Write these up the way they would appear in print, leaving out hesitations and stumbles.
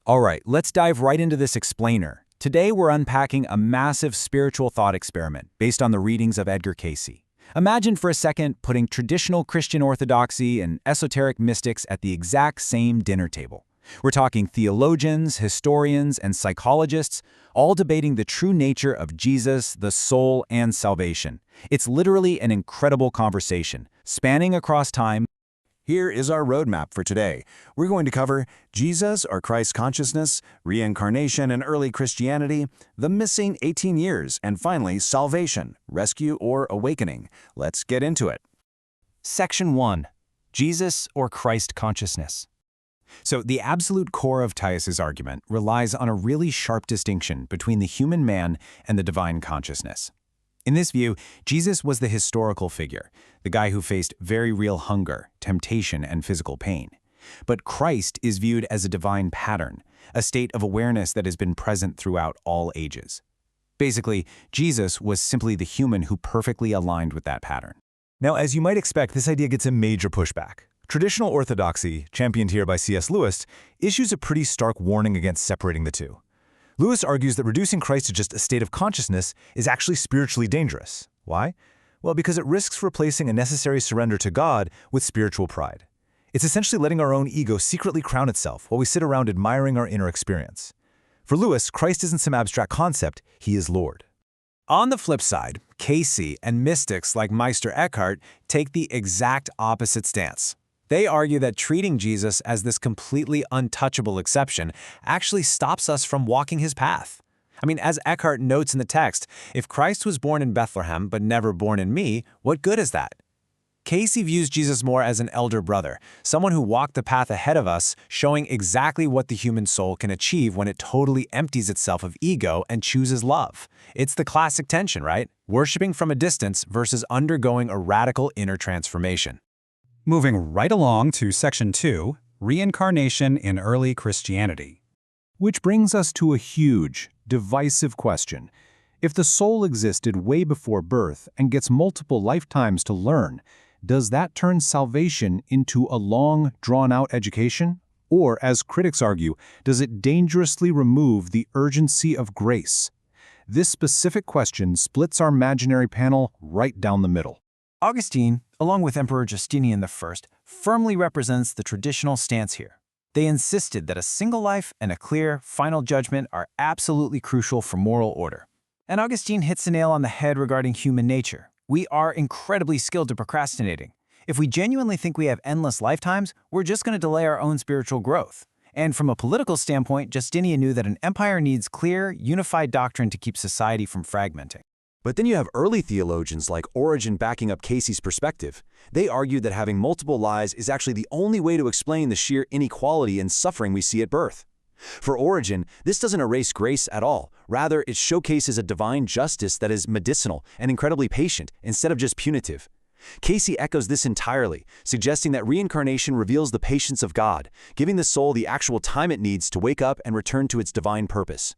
All right, let's dive right into this explainer. Today we're unpacking a massive spiritual thought experiment based on the readings of Edgar Cayce. Imagine for a second putting traditional Christian orthodoxy and esoteric mystics at the exact same dinner table. We're talking theologians, historians, and psychologists, all debating the true nature of Jesus, the soul, and salvation. It's literally an incredible conversation, spanning across time. Here is our roadmap for today. We're going to cover Jesus or Christ consciousness, reincarnation and early Christianity, the missing 18 years, and finally, salvation, rescue or awakening. Let's get into it. Section 1. Jesus or Christ consciousness. So the absolute core of Cayce's argument relies on a really sharp distinction between the human man and the divine consciousness. In this view, Jesus was the historical figure, the guy who faced very real hunger, temptation, and physical pain. But Christ is viewed as a divine pattern, a state of awareness that has been present throughout all ages. Basically, Jesus was simply the human who perfectly aligned with that pattern. Now, as you might expect, this idea gets a major pushback. Traditional orthodoxy, championed here by C.S. Lewis, issues a pretty stark warning against separating the two. Lewis argues that reducing Christ to just a state of consciousness is actually spiritually dangerous. Why? Well, because it risks replacing a necessary surrender to God with spiritual pride. It's essentially letting our own ego secretly crown itself while we sit around admiring our inner experience. For Lewis, Christ isn't some abstract concept, he is Lord. On the flip side, Cayce and mystics like Meister Eckhart take the exact opposite stance. They argue that treating Jesus as this completely untouchable exception actually stops us from walking his path. I mean, as Eckhart notes in the text, if Christ was born in Bethlehem but never born in me, what good is that? Cayce views Jesus more as an elder brother, someone who walked the path ahead of us, showing exactly what the human soul can achieve when it totally empties itself of ego and chooses love. It's the classic tension, right? Worshipping from a distance versus undergoing a radical inner transformation. Moving right along to Section 2, Reincarnation in Early Christianity. Which brings us to a huge, divisive question. If the soul existed way before birth and gets multiple lifetimes to learn, does that turn salvation into a long, drawn-out education? Or, as critics argue, does it dangerously remove the urgency of grace? This specific question splits our imaginary panel right down the middle. Augustine, along with Emperor Justinian I, firmly represents the traditional stance here. They insisted that a single life and a clear, final judgment are absolutely crucial for moral order. And Augustine hits the nail on the head regarding human nature. We are incredibly skilled at procrastinating. If we genuinely think we have endless lifetimes, we're just going to delay our own spiritual growth. And from a political standpoint, Justinian knew that an empire needs clear, unified doctrine to keep society from fragmenting. But then you have early theologians like Origen backing up Cayce's perspective. They argued that having multiple lives is actually the only way to explain the sheer inequality and suffering we see at birth. For Origen, this doesn't erase grace at all. Rather, it showcases a divine justice that is medicinal and incredibly patient instead of just punitive. Cayce echoes this entirely, suggesting that reincarnation reveals the patience of God, giving the soul the actual time it needs to wake up and return to its divine purpose.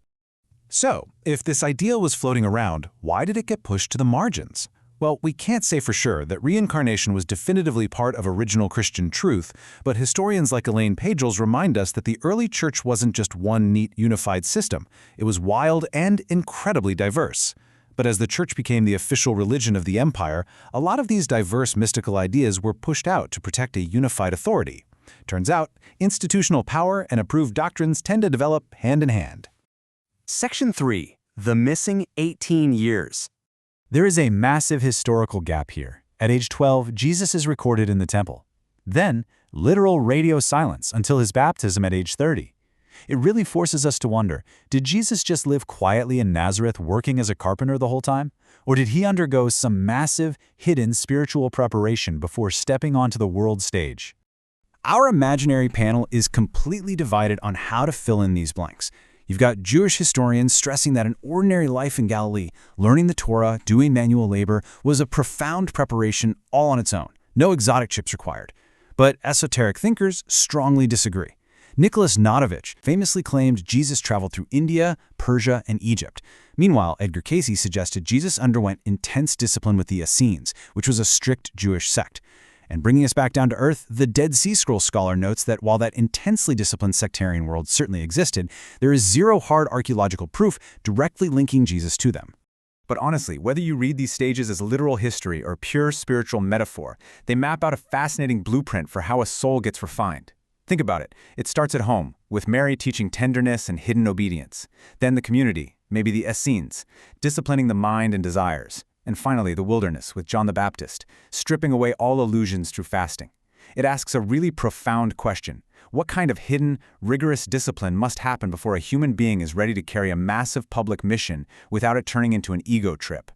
So, if this idea was floating around, why did it get pushed to the margins? Well, we can't say for sure that reincarnation was definitively part of original Christian truth, but historians like Elaine Pagels remind us that the early church wasn't just one neat, unified system. It was wild and incredibly diverse. But as the church became the official religion of the empire, a lot of these diverse mystical ideas were pushed out to protect a unified authority. Turns out, institutional power and approved doctrines tend to develop hand in hand. Section 3. The missing 18 years. There is a massive historical gap here. At age 12, Jesus is recorded in the temple. Then, literal radio silence until his baptism at age 30. It really forces us to wonder, did Jesus just live quietly in Nazareth working as a carpenter the whole time? Or did he undergo some massive, hidden spiritual preparation before stepping onto the world stage? Our imaginary panel is completely divided on how to fill in these blanks. You've got Jewish historians stressing that an ordinary life in Galilee, learning the Torah, doing manual labor, was a profound preparation all on its own. No exotic chips required. But esoteric thinkers strongly disagree. Nicholas Notovich famously claimed Jesus traveled through India, Persia, and Egypt. Meanwhile, Edgar Cayce suggested Jesus underwent intense discipline with the Essenes, which was a strict Jewish sect. And bringing us back down to earth, the Dead Sea Scrolls scholar notes that while that intensely disciplined sectarian world certainly existed, there is zero hard archaeological proof directly linking Jesus to them. But honestly, whether you read these stages as literal history or pure spiritual metaphor, they map out a fascinating blueprint for how a soul gets refined. Think about it. It starts at home, with Mary teaching tenderness and hidden obedience. Then the community, maybe the Essenes, disciplining the mind and desires. And finally, the wilderness, with John the Baptist, stripping away all illusions through fasting. It asks a really profound question. What kind of hidden, rigorous discipline must happen before a human being is ready to carry a massive public mission without it turning into an ego trip?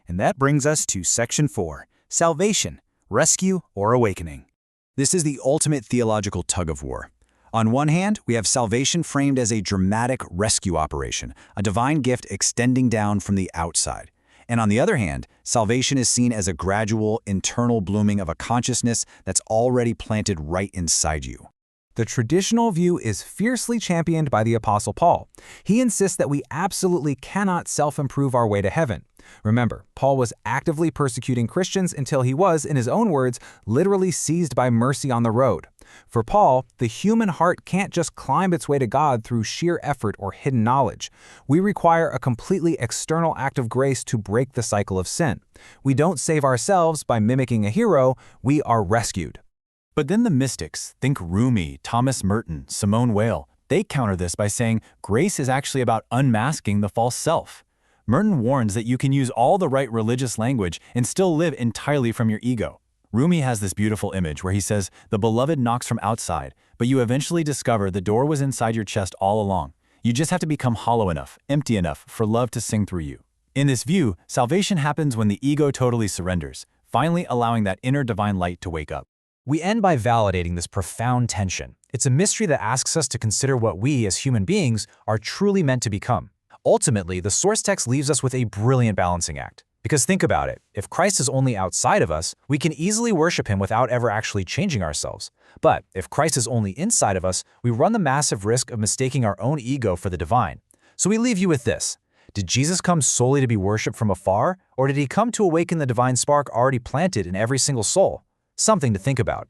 And that brings us to Section 4, Salvation, Rescue, or Awakening. This is the ultimate theological tug-of-war. On one hand, we have salvation framed as a dramatic rescue operation, a divine gift extending down from the outside. And on the other hand, salvation is seen as a gradual, internal blooming of a consciousness that's already planted right inside you. The traditional view is fiercely championed by the Apostle Paul. He insists that we absolutely cannot self-improve our way to heaven. Remember, Paul was actively persecuting Christians until he was, in his own words, literally seized by mercy on the road. For Paul, the human heart can't just climb its way to God through sheer effort or hidden knowledge. We require a completely external act of grace to break the cycle of sin. We don't save ourselves by mimicking a hero, we are rescued. But then the mystics, think Rumi, Thomas Merton, Simone Weil, they counter this by saying grace is actually about unmasking the false self. Merton warns that you can use all the right religious language and still live entirely from your ego. Rumi has this beautiful image where he says, the beloved knocks from outside, but you eventually discover the door was inside your chest all along. You just have to become hollow enough, empty enough for love to sing through you. In this view, salvation happens when the ego totally surrenders, finally allowing that inner divine light to wake up. We end by validating this profound tension. It's a mystery that asks us to consider what we, as human beings, are truly meant to become. Ultimately, the source text leaves us with a brilliant balancing act. Because think about it, if Christ is only outside of us, we can easily worship him without ever actually changing ourselves. But if Christ is only inside of us, we run the massive risk of mistaking our own ego for the divine. So we leave you with this. Did Jesus come solely to be worshipped from afar, or did he come to awaken the divine spark already planted in every single soul? Something to think about.